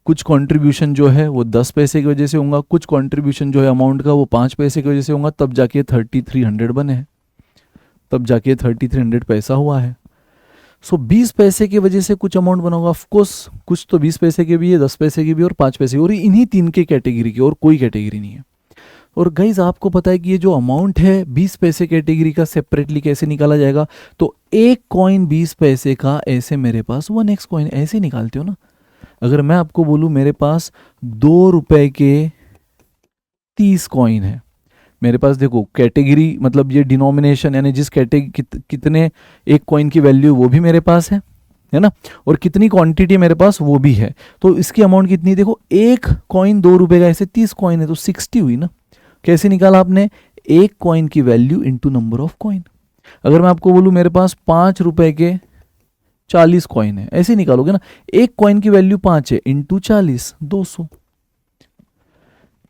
कुछ कंट्रीब्यूशन जो है वो 10 पैसे की वजह से होगा, कुछ कंट्रीब्यूशन जो है अमाउंट का वो 5 पैसे की वजह से होगा, तब जाके 3300 बने हैं, तब जाके 3300 पैसा हुआ है। सो 20 पैसे की वजह से कुछ अमाउंट बना होगा, ऑफकोर्स कुछ तो 20 पैसे के भी है, 10 पैसे की भी और 5 पैसे की, और इन्हीं 3 के कैटेगरी की, और कोई कैटेगरी नहीं है। और गाइज आपको पता है कि ये जो अमाउंट है 20 पैसे कैटेगरी का सेपरेटली कैसे निकाला जाएगा, तो एक कॉइन 20 पैसे का, ऐसे मेरे पास 1x कॉइन, ऐसे निकालते हो ना। अगर मैं आपको बोलूं मेरे पास 2 रुपए के 30 कॉइन है, मेरे पास देखो कैटेगरी मतलब ये डिनोमिनेशन यानी जिस कैटेगरी कितने एक कॉइन की वैल्यू वो भी मेरे पास है ना, और कितनी क्वांटिटी मेरे पास वो भी है। तो इसकी अमाउंट कितनी, देखो एक कॉइन 2 रुपए का, ऐसे 30 कॉइन है तो 60 हुई ना। कैसे निकाला आपने, एक कॉइन की value into number of coin. अगर मैं आपको बोलूं मेरे पास 5 रुपए के 40 कॉइन है, ऐसे निकालोगे ना, एक कॉइन की वैल्यू 5 है, इंटू 40, 200,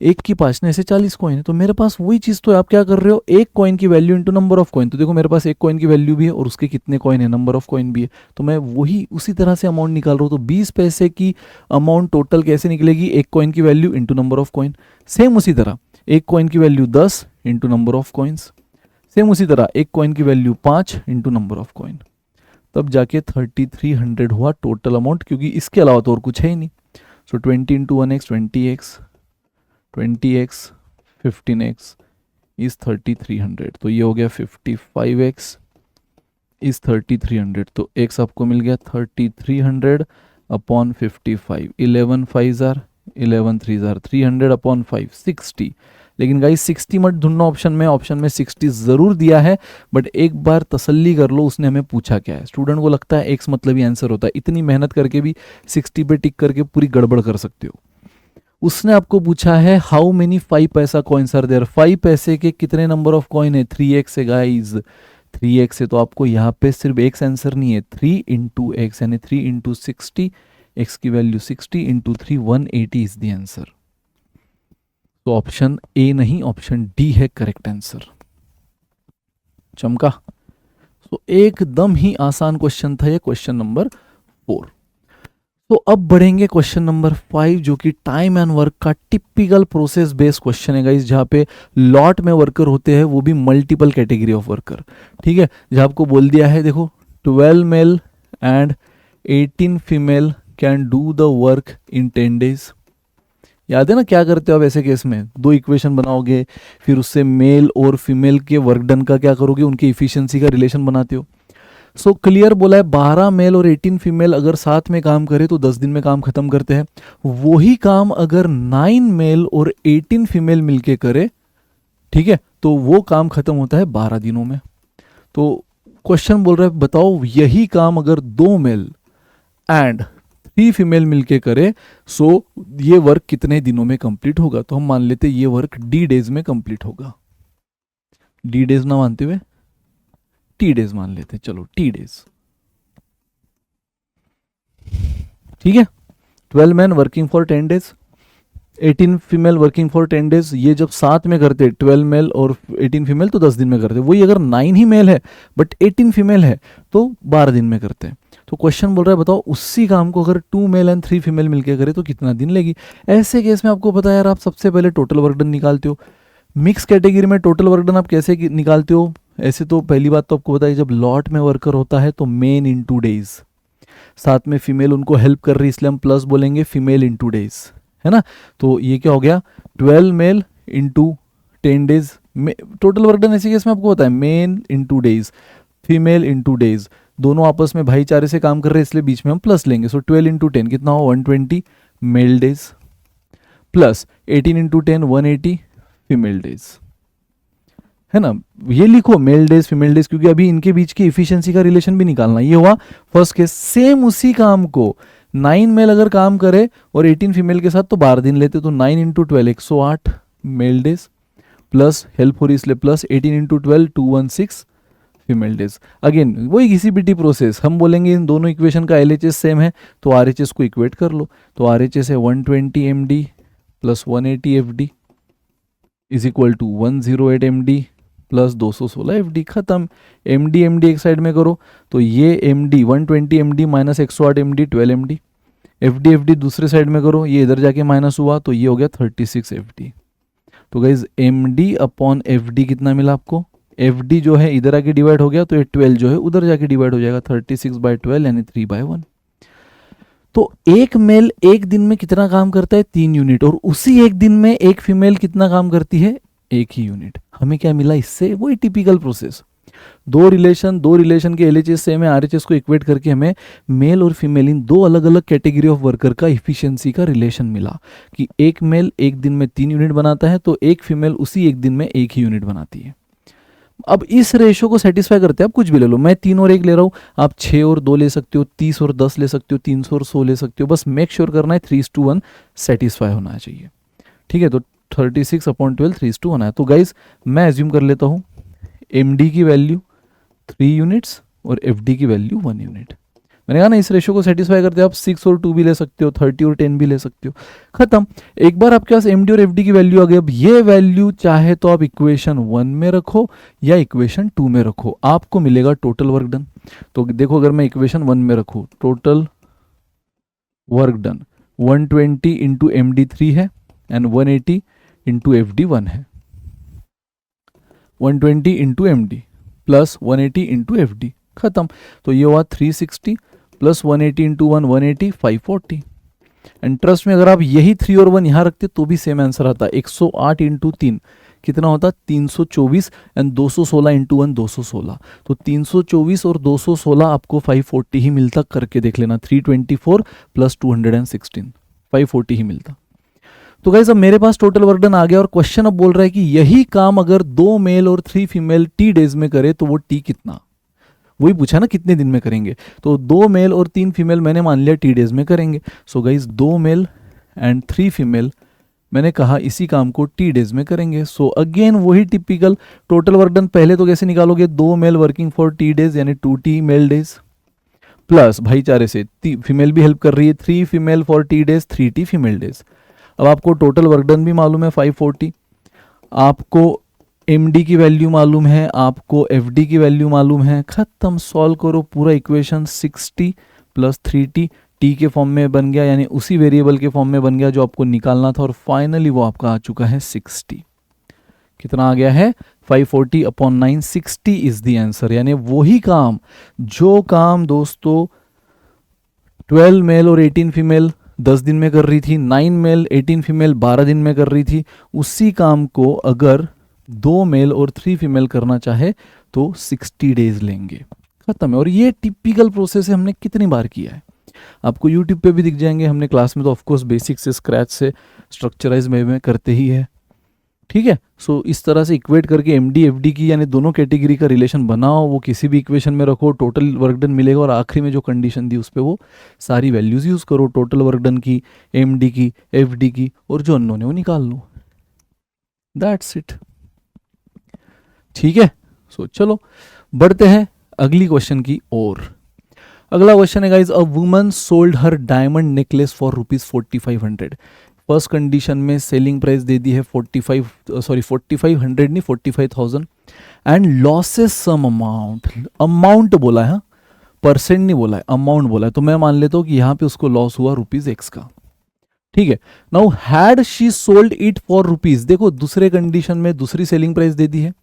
एक की 5 ने ऐसे 40 कॉइन है। तो मेरे पास वही चीज, तो आप क्या कर रहे हो, एक कॉइन की value into number of coin. तो देखो मेरे पास एक कॉइन की वैल्यू भी है और उसके कितने कॉइन है, नंबर ऑफ कॉइन भी है, तो मैं वही उसी तरह से अमाउंट निकाल रहा हूँ। तो 20 पैसे की अमाउंट टोटल कैसे निकलेगी, एक कॉइन की value into number of coin. Same उसी तरह एक कॉइन की value 10 into number of coins, same उसी तरह एक कॉइन की value 5 into number of coin, तब जाके 3300 हुआ टोटल अमाउंट, क्योंकि इसके अलावा तो और कुछ है ही नहीं। सो 20 into 1x 20x, 20x 15x is 3300, तो ये हो गया 55x इज 3300। तो x आपको मिल गया 3300 अपॉन 55, 11 5 11 3 300 अपॉन 5, 60। लेकिन गाइस 60 मत ढूंढना ऑप्शन में 60 जरूर दिया है, बट एक बार तसल्ली कर लो उसने हमें पूछा क्या है। स्टूडेंट को लगता है x मतलब ही आंसर होता है, इतनी मेहनत करके भी 60 पे टिक करके पूरी गड़बड़ कर सकते हो। उसने आपको पूछा है हाउ मेनी 5 पैसा कॉइन्स आर देयर, 5 पैसे के कितने नंबर ऑफ कॉइन है, 3x है गाइज, 3x है। तो आपको यहाँ पे सिर्फ x आंसर नहीं है, 3 इंटू एक्स यानी 3 इंटू 60 x की value 60 into 3 180 is the answer. तो ऑप्शन ए नहीं, ऑप्शन डी है करेक्ट आंसर। चमका। तो एकदम ही आसान क्वेश्चन था ये, क्वेश्चन नंबर 4। तो अब बढ़ेंगे क्वेश्चन नंबर 5, जो कि टाइम एंड वर्क का टिपिकल प्रोसेस बेस्ड क्वेश्चन है गाइस, जहाँ पे लॉट में वर्कर होते हैं, वो भी मल्टीपल कैटेगरी ऑफ वर्कर। ठीक है, जहाँ आपको बोल दिया है, देखो 12 male and 18 female can do the work in 10 days. याद है ना क्या करते हो आप ऐसे केस में? दो इक्वेशन बनाओगे, फिर उससे मेल और फीमेल के वर्क डन का क्या करोगे, उनकी इफिशियंसी का रिलेशन बनाते हो। सो क्लियर बोला है, 12 मेल और 18 फीमेल अगर साथ में काम करे तो 10 दिन में काम खत्म करते हैं। वही काम अगर 9 मेल और 18 फीमेल मिलके करे, ठीक है, तो वो काम खत्म होता है 12 दिनों में। तो क्वेश्चन बोल रहा है, बताओ यही काम अगर 2 मेल एंड 3 फीमेल मिलके करे, सो ये वर्क कितने दिनों में कंप्लीट होगा? तो हम मान लेते ये वर्क डी डेज में कंप्लीट होगा। डी डेज ना मानते हुए टी डेज मान लेते हैं, चलो टी डेज। ठीक है, 12 man working for 10 days, 18 female working for 10 days. ये जब साथ में करते 12 मेल और 18 फीमेल तो 10 दिन में करते। वही अगर 9 ही मेल है बट 18 फीमेल है तो 12 दिन में करते हैं। तो क्वेश्चन बोल रहा है, बताओ उसी काम को अगर 2 मेल एंड 3 फीमेल मिलकर करे तो कितना दिन लेगी? ऐसे केस में आपको पता है यार, आप सबसे पहले टोटल वर्क डन निकालते हो। मिक्स कैटेगरी में टोटल वर्क डन आप कैसे निकालते हो? ऐसे तो पहली बात तो आपको बताइए, जब लॉट में वर्कर होता है तो मेन इंटू डेज, साथ में फीमेल उनको हेल्प कर रही, इसलिए हम प्लस बोलेंगे फीमेल इंटू डेज, है ना। तो ये क्या हो गया, 12 male into 10 days. Total work done ऐसे केस में आपको होता है men into days, female into days, दोनों आपस में भाईचारे से काम कर रहे हैं, इसलिए बीच में हम प्लस लेंगे। सो 12 इंटू 10 कितना हो, 120 male days, plus 18 into 10 180 female days, है ना। ये लिखो मेल डेज फीमेल डेज, क्योंकि अभी इनके बीच की इफिशियंसी का रिलेशन भी निकालना। ये हुआ फर्स्ट केस। सेम उसी काम को 9 मेल अगर काम करे और 18 फीमेल के साथ तो 12 दिन लेते, तो 9 into 12 108 male days, plus help हो रही इसलिए plus 18 into 12 216 female days. Again वही घिसी पिटी प्रोसेस, हम बोलेंगे इन दोनों इक्वेशन का LHS सेम है तो RHS को इक्वेट कर लो। तो RHS है 120 MD plus 180 FD is equal to 108 MD plus 216 FD। खत्म। MD एक साइड में करो तो ये MD 120 MD minus 108 MD 12 MD, FD दूसरे साइड में करो, ये इधर जाके माइनस हुआ तो ये हो गया 36 FD। तो गाइज MD अपॉन FD कितना मिला आपको? FD जो है इधर आके डिवाइड हो गया तो ये 12 जो है उधर जाके डिवाइड हो जाएगा, 36/12 यानी 3/1। तो एक मेल एक दिन में कितना काम करता है? 3 यूनिट। और उसी एक दिन में एक फीमेल कितना काम करती है? 1 ही यूनिट। हमें क्या मिला इससे? वही टिपिकल प्रोसेस, दो रिलेशन के LHS से हमें RHS को इक्वेट करके हमें मेल और फीमेल इन दो अलग अलग कैटेगरी ऑफ वर्कर का इफिशियंसी का रिलेशन मिला कि एक मेल एक दिन में 3 यूनिट बनाता है तो एक फीमेल उसी एक दिन में 1 ही यूनिट बनाती है। अब इस रेशो को सेटिस्फाई करते हैं, आप कुछ भी ले लो, मैं 3 और 1 ले रहा हूँ, आप 6 और 2 ले सकते हो, 30 और 10 ले सकते हो, 300 और 100 ले सकते हो, बस मेक श्योर करना है 3:1 सेटिस्फाई होना चाहिए। ठीक है, तो 36/12 3:1 है। तो गाइज मैं एज्यूम कर लेता हूँ MD की वैल्यू 3 यूनिट्स और FD की वैल्यू 1 यूनिट। मैंने कहा ना इस रेशो को सेटिस्फाई करते हैं, आप 6 और 2 भी ले सकते हो, 30 और 10 भी ले सकते हो। खत्म। एक बार आपके पास MD और FD की वैल्यू आ गई, अब ये वैल्यू चाहे तो आप इक्वेशन 1 में रखो या इक्वेशन 2 में रखो, आपको मिलेगा टोटल वर्क डन। तो देखो अगर मैं इक्वेशन 1 में रखूँ, total work done 120 into MD 3 है एंड 180 इंटू FD 1 है। 120 into MD plus 180 into FD, खत्म। तो ये हुआ 360 प्लस 180 इंटू 1 180 540। एंड ट्रस्ट में अगर आप यही 3 और 1 यहाँ रखते तो भी सेम आंसर आता। 108 इंटू 3 कितना होता? 324 एंड 216 इंटू 1 216। तो 324 और 216 आपको 540 ही मिलता। करके देख लेना, 324 प्लस 216 540 ही मिलता। तो गाइस अब मेरे पास टोटल वर्क डन आ गया और क्वेश्चन अब बोल रहा है कि यही काम अगर 2 मेल और 3 फीमेल T डेज में करे तो वो T कितना? वही पूछा ना कितने दिन में करेंगे। तो 2 मेल और 3 फीमेल मैंने मान लिया T डेज में करेंगे। So guys 2 male and 3 female मैंने कहा इसी काम को T डेज में करेंगे। सो अगेन वही टिपिकल टोटल वर्क डन। पहले तो कैसे निकालोगे? 2 mail working for T days यानी 2T मेल डेज प्लस भाईचारे से फीमेल भी हेल्प कर रही है, 3 female for T days, 3 female days. अब आपको टोटल वर्क डन भी मालूम है 540, आपको एमडी की वैल्यू मालूम है, आपको एफडी की वैल्यू मालूम है, खत्म, सॉल्व करो पूरा इक्वेशन। 60 प्लस 3t टी के फॉर्म में बन गया, यानी उसी वेरिएबल के फॉर्म में बन गया जो आपको निकालना था, और फाइनली वो आपका आ चुका है 60। कितना आ गया है 540 अपॉन 9, 60 इज द आंसर। यानी वही काम, जो काम दोस्तों 12 मेल और 18 फीमेल 10 दिन में कर रही थी, 9 मेल 18 फीमेल 12 दिन में कर रही थी, उसी काम को अगर 2 मेल और 3 फीमेल करना चाहे तो 60 डेज लेंगे। खत्म है। और ये टिपिकल प्रोसेस है, हमने कितनी बार किया है, आपको यूट्यूब पे भी दिख जाएंगे। हमने क्लास में तो ऑफकोर्स बेसिक से स्क्रैच से स्ट्रक्चराइज में करते ही है, ठीक है। सो इस तरह से इक्वेट करके एमडी एफडी की यानी दोनों कैटेगरी का रिलेशन बनाओ, वो किसी भी इक्वेशन में रखो, टोटल वर्क डन मिलेगा, और आखिरी में जो कंडीशन दी उस पर वो सारी वैल्यूज यूज करो, टोटल वर्क डन की, एमडी की, एफडी की, और जो अननोन है वो निकाल लो। दैट्स इट, ठीक है। सो चलो बढ़ते हैं अगली क्वेश्चन की ओर। अगला क्वेश्चन है guys, a woman sold her diamond necklace for ₹4500। First condition में सेलिंग प्राइस दे दी है 4500 नहीं 45,000, and losses some amount, amount बोला है, परसेंट नहीं बोला है, अमाउंट बोला है, तो मैं मान लेता हूँ कि यहाँ पे उसको लॉस हुआ ₹X का, ठीक है। Now had she sold it for ₹, देखो दूसरे कंडीशन में दूसरी सेलिंग प्राइस दे दी है,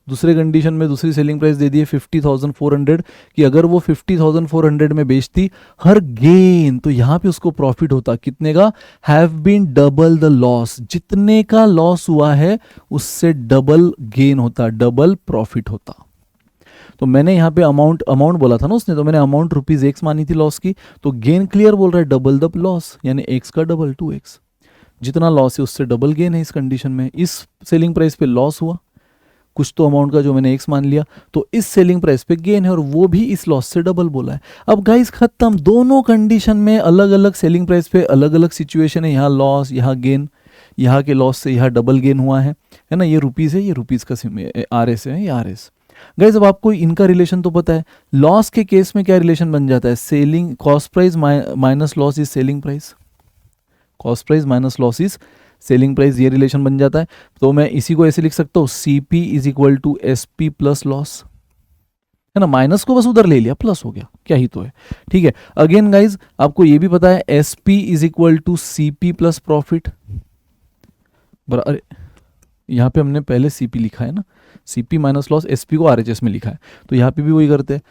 दूसरे कंडीशन में दूसरी सेलिंग प्राइस दे दी है 50,400, कि अगर वो 50,400 में बेचती हर गेन, तो यहां पे उसको प्रॉफिट होता कितने का, have been double the loss, जितने का लॉस हुआ है उससे डबल गेन होता, डबल प्रॉफिट होता। तो मैंने यहाँ पे अमाउंट बोला था ना उसने, तो मैंने अमाउंट ₹X मानी थी लॉस की, तो गेन क्लियर बोल रहा है डबल द लॉस, यानी x का डबल 2x, जितना लॉस है उससे डबल गेन है इस कंडीशन में। इस सेलिंग प्राइस पे लॉस हुआ कुछ तो अमाउंट का जो मैंने x मान लिया, तो इस सेलिंग प्राइस पे गेन है, और वो भी इस लॉस से डबल बोला है। अब गाइस खत्म, दोनों कंडीशन में अलग अलग सेलिंग प्राइस पे अलग अलग सिचुएशन है, यहाँ लॉस यहाँ गेन, यहाँ के लॉस से यहाँ डबल गेन हुआ है ना, ये रुपीज़ है, ये रुपीज़ का RS है, ये RS। गाइस अब आपको इनका रिलेशन तो पता है, लॉस के केस में क्या रिलेशन बन जाता है, selling cost price minus loss is selling price, cost price minus loss is selling price, ये रिलेशन बन जाता है। तो मैं इसी को ऐसे लिख सकता हूँ, CP is equal to SP plus loss, है ना, माइनस को बस उधर ले लिया, प्लस हो गया, क्या ही तो है, ठीक है। अगेन गाइज आपको ये भी पता है SP is equal to CP plus profit, अरे यहाँ पे हमने पहले CP लिखा है ना, CP माइनस लॉस, SP को RHS में लिखा है, तो यहाँ पे भी वही करते हैं,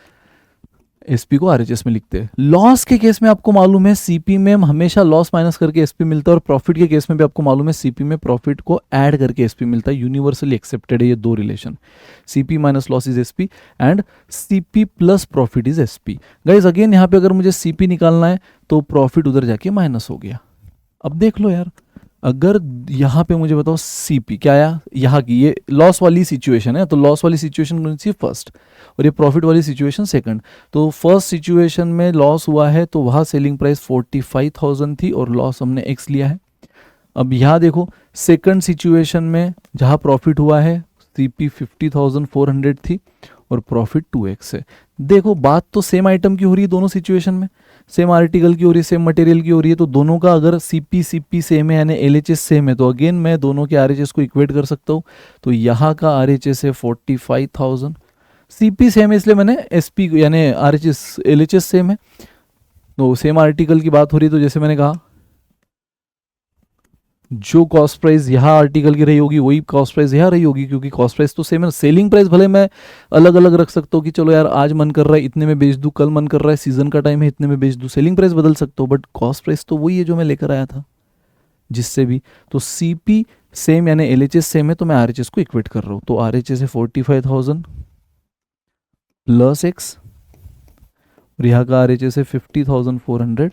SP को RHS में लिखते हैं। लॉस के केस में आपको मालूम है CP में हमेशा लॉस माइनस करके SP मिलता है, और प्रॉफिट के केस में भी आपको मालूम है CP में प्रॉफिट को ऐड करके SP मिलता है, यूनिवर्सली एक्सेप्टेड है ये दो relation, CP minus loss is SP and CP plus profit is SP। Guys again यहाँ पे अगर मुझे CP निकालना है तो प्रॉफिट उधर जाके माइनस हो गया। अब देख लो यार, अगर यहाँ पे मुझे बताओ CP क्या आया, यहाँ की ये लॉस वाली सिचुएशन है, तो लॉस वाली सिचुएशन कौन सी, फर्स्ट, और ये प्रॉफिट वाली सिचुएशन सेकंड। तो फर्स्ट सिचुएशन में लॉस हुआ है तो वहाँ सेलिंग प्राइस 45,000 थी और लॉस हमने X लिया है। अब यहाँ देखो सेकंड सिचुएशन में जहाँ प्रॉफिट हुआ है CP 50,400 थी और प्रॉफिट 2X है। देखो बात तो सेम आइटम की हो रही है दोनों सिचुएशन में, सेम आर्टिकल की हो रही है, सेम मटेरियल की हो रही है, तो दोनों का अगर CP सेम है यानी LHS सेम है, तो अगेन मैं दोनों के RHS को इक्वेट कर सकता हूँ। तो यहाँ का RHS है 45,000, CP सेम है इसलिए मैंने SP यानी RHS LHS सेम है, तो सेम आर्टिकल की बात हो रही है, तो जैसे मैंने कहा जो कॉस्ट प्राइस यहाँ आर्टिकल की रही होगी वही कॉस्ट प्राइस यहाँ रही होगी, क्योंकि कॉस्ट प्राइस तो सेम है। सेलिंग प्राइस भले मैं अलग अलग रख सकता हूँ कि चलो यार आज मन कर रहा है इतने में बेच दूँ, कल मन कर रहा है सीजन का टाइम है इतने में बेच दूँ, सेलिंग प्राइस बदल सकता हूँ, बट कॉस्ट प्राइस तो वही है जो मैं लेकर आया था जिससे भी। तो CP सेम यानी LHS सेम है, तो मैं RHS को इक्वेट कर रहा हूँ, तो RHS है 45,000 प्लस X, और यहाँ का RHS है 50,400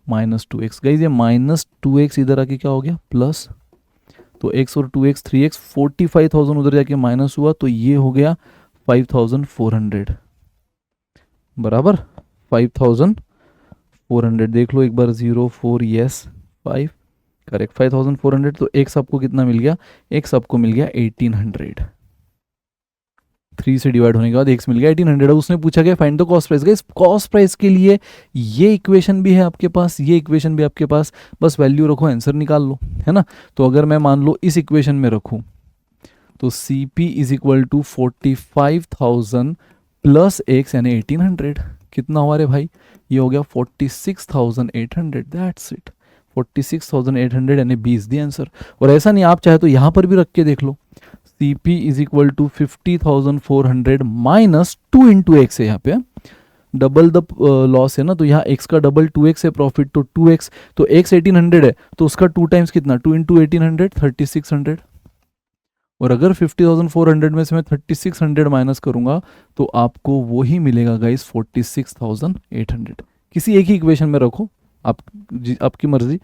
माइनस 2X। गाइज ये माइनस 2X इधर आके क्या हो गया प्लस, तो X और 2X 3X, 45,000 उधर जाके माइनस हुआ, तो ये हो गया 5,400 बराबर 5,400। देख लो एक बार 04 यस 5 करेक्ट 5,400। तो X आपको कितना मिल गया, X आपको मिल गया 1800, 3 से डिवाइड होने के बाद x मिल गया 1800। उसने पूछा कि find the cost price. Guys cost price के लिए ये इक्वेशन भी है आपके पास, ये इक्वेशन भी आपके पास, बस वैल्यू रखो आंसर निकाल लो, है ना। तो अगर मैं मान लो इस इक्वेशन में रखूं तो CP is equal to 45,000 plus x यानी 1800, कितना हुआ रे भाई, ये हो गया 46,800, दैट्स इट, 46,800 यानी 20 दी आंसर। और ऐसा नहीं, आप चाहे तो यहाँ पर भी रख के देख लो, CP is equal to 50,400 minus 2 into X है, यहाँ पे डबल द लॉस है ना, तो यहाँ x का डबल 2x है प्रॉफिट, तो 2x, तो x 1800 है तो उसका 2 टाइम्स कितना, 2 इंटू 1800 3600। और अगर 50,400 में से मैं 3600 माइनस करूंगा तो आपको वो ही मिलेगा गाइस 46,800। किसी एक ही इक्वेशन में रखो, आपकी मर्जी,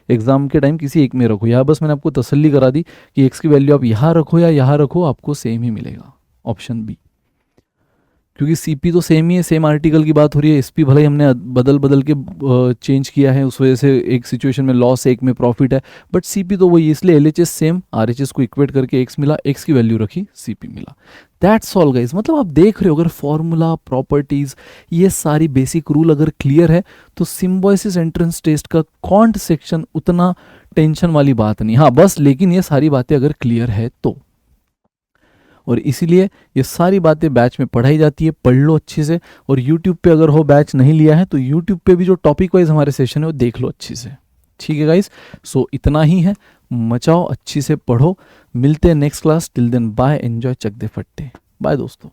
एग्जाम के टाइम किसी एक में रखो। यहाँ बस मैंने आपको तसल्ली करा दी कि x की वैल्यू आप यहाँ रखो या यहाँ रखो, आपको सेम ही मिलेगा, ऑप्शन बी। क्योंकि CP तो सेम ही है, सेम आर्टिकल की बात हो रही है, SP भले ही हमने बदल बदल के चेंज किया है, उस वजह से एक सिचुएशन में लॉस है, एक में प्रॉफिट है, बट CP तो वही, इसलिए LHS सेम, RHS को इक्वेट करके x मिला, x की वैल्यू रखी, CP मिला। That's all guys. मतलब आप देख रहे हो, अगर फॉर्मूला, प्रॉपर्टीज, ये सारी बेसिक रूल अगर क्लियर है तो सिम्बायोसिस एंट्रेंस टेस्ट का क्वांट सेक्शन उतना टेंशन वाली बात नहीं। हाँ बस, लेकिन ये सारी बातें अगर क्लियर है तो, और इसीलिए ये सारी बातें बैच में पढ़ाई जाती है, पढ़ लो अच्छे से। और यूट्यूब पे अगर हो बैच नहीं लिया है तो यूट्यूब पे भी जो टॉपिक वाइज हमारे सेशन है वो देख लो अच्छे से, ठीक है गाइस। सो इतना ही है, मचाओ अच्छी से पढ़ो, मिलते हैं next class, till then bye, enjoy, चक दे फट्टे, बाय दोस्तों।